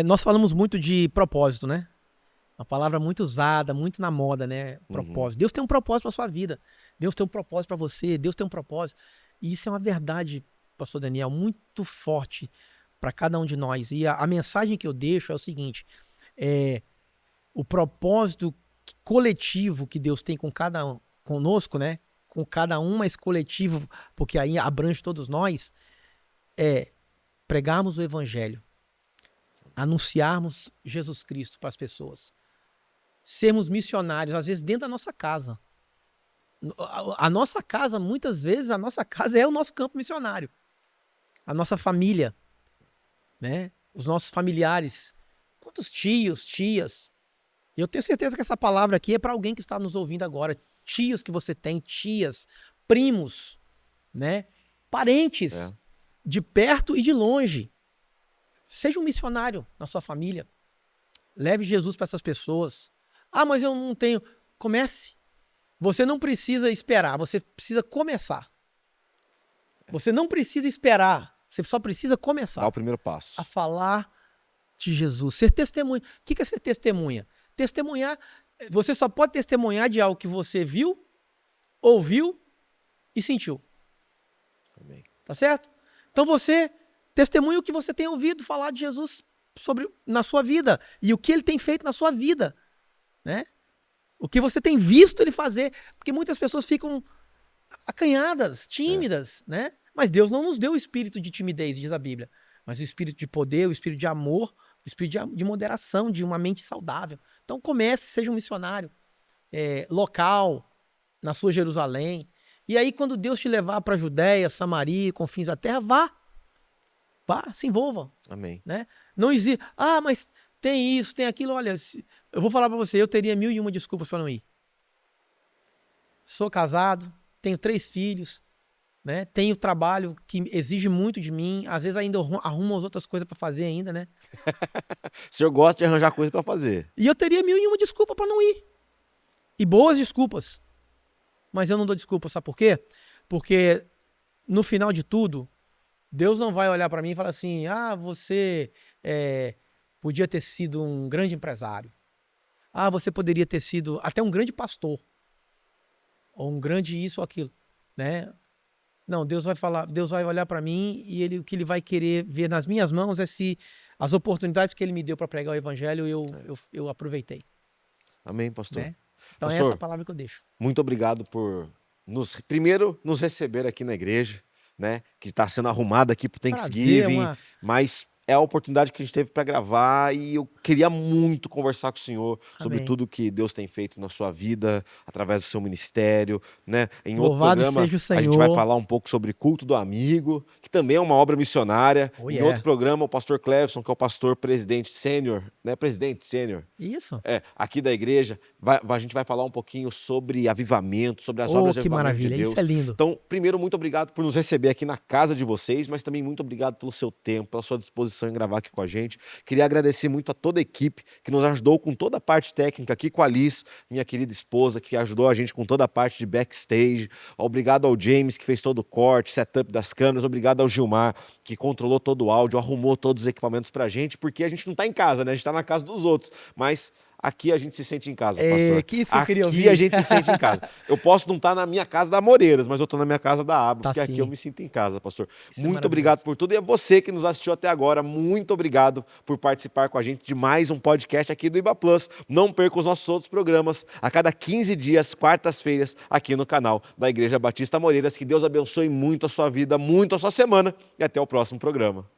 Nós falamos muito de propósito, né? Uma palavra muito usada, muito na moda, né? Propósito. Deus tem um propósito para sua vida. Deus tem um propósito para você. Deus tem um propósito. E isso é uma verdade, pastor Daniel, muito forte para cada um de nós. E a mensagem que eu deixo é o seguinte, o propósito coletivo que Deus tem com cada um, conosco, né? Com cada um, mas coletivo, porque aí abrange todos nós, pregarmos o evangelho, anunciarmos Jesus Cristo para as pessoas, sermos missionários, às vezes dentro da nossa casa. A nossa casa, muitas vezes, a nossa casa é o nosso campo missionário. A nossa família, né? Os nossos familiares, quantos tios, tias. E eu tenho certeza que essa palavra aqui é para alguém que está nos ouvindo agora. Tios que você tem, tias, primos, né? Parentes, de perto e de longe. Seja um missionário na sua família. Leve Jesus para essas pessoas. Mas eu não tenho. Comece. Você não precisa esperar, você precisa começar. Você não precisa esperar, você só precisa começar. Dá o primeiro passo. A falar de Jesus. Ser testemunha. O que é ser testemunha? Testemunhar, você só pode testemunhar de algo que você viu, ouviu e sentiu. Amém. Tá certo? Então você testemunha o que você tem ouvido falar de Jesus na sua vida e o que ele tem feito na sua vida, né? O que você tem visto ele fazer, porque muitas pessoas ficam acanhadas, tímidas, né? Mas Deus não nos deu o espírito de timidez, diz a Bíblia, mas o espírito de poder, o espírito de amor, o espírito de moderação, de uma mente saudável. Então comece, seja um missionário local, na sua Jerusalém. E aí quando Deus te levar para a Judéia, Samaria, confins da terra, vá, se envolva. Amém. Né? Não existe, mas tem isso, tem aquilo. Olha, eu vou falar para você, eu teria 1001 desculpas para não ir. Sou casado, tenho 3 filhos, né? Tenho trabalho que exige muito de mim, às vezes ainda arrumo as outras coisas para fazer ainda, né? O senhor gosta de arranjar coisa para fazer. E eu teria 1001 desculpas para não ir. E boas desculpas. Mas eu não dou desculpa, sabe por quê? Porque no final de tudo, Deus não vai olhar para mim e falar assim, você podia ter sido um grande empresário. Você poderia ter sido até um grande pastor. Ou um grande isso ou aquilo, né? Não, Deus vai olhar para mim e o que ele vai querer ver nas minhas mãos é se as oportunidades que ele me deu para pregar o evangelho eu aproveitei. Amém, pastor. Né? Então pastor, é essa a palavra que eu deixo. Muito obrigado por primeiro nos receber aqui na igreja, né? Que está sendo arrumada aqui para o Thanksgiving, mas é a oportunidade que a gente teve para gravar e eu queria muito conversar com o senhor sobre tudo que Deus tem feito na sua vida, através do seu ministério, né? Em Louvado outro programa, a gente vai falar um pouco sobre culto do amigo, que também é uma obra missionária. Em outro programa, o pastor Cleverson, que é o pastor presidente sênior, né? Presidente sênior. Isso. Aqui da igreja, a gente vai falar um pouquinho sobre avivamento, sobre as obras de avivamento de Deus. Isso é lindo. Então, primeiro, muito obrigado por nos receber aqui na casa de vocês, mas também muito obrigado pelo seu tempo, pela sua disposição em gravar aqui com a gente. Queria agradecer muito a toda a equipe que nos ajudou com toda a parte técnica aqui, com a Liz, minha querida esposa, que ajudou a gente com toda a parte de backstage. Obrigado ao James, que fez todo o corte, setup das câmeras. Obrigado ao Gilmar, que controlou todo o áudio, arrumou todos os equipamentos pra gente, porque a gente não tá em casa, né? A gente tá na casa dos outros, mas aqui a gente se sente em casa, pastor. Que isso eu queria ouvir. Aqui a gente se sente em casa. Eu posso não estar na minha casa da Moreiras, mas eu estou na minha casa da Aba, porque aqui eu me sinto em casa, pastor. Muito obrigado por tudo. E a você que nos assistiu até agora, muito obrigado por participar com a gente de mais um podcast aqui do IBA Plus. Não perca os nossos outros programas a cada 15 dias, quartas-feiras, aqui no canal da Igreja Batista Moreiras. Que Deus abençoe muito a sua vida, muito a sua semana e até o próximo programa.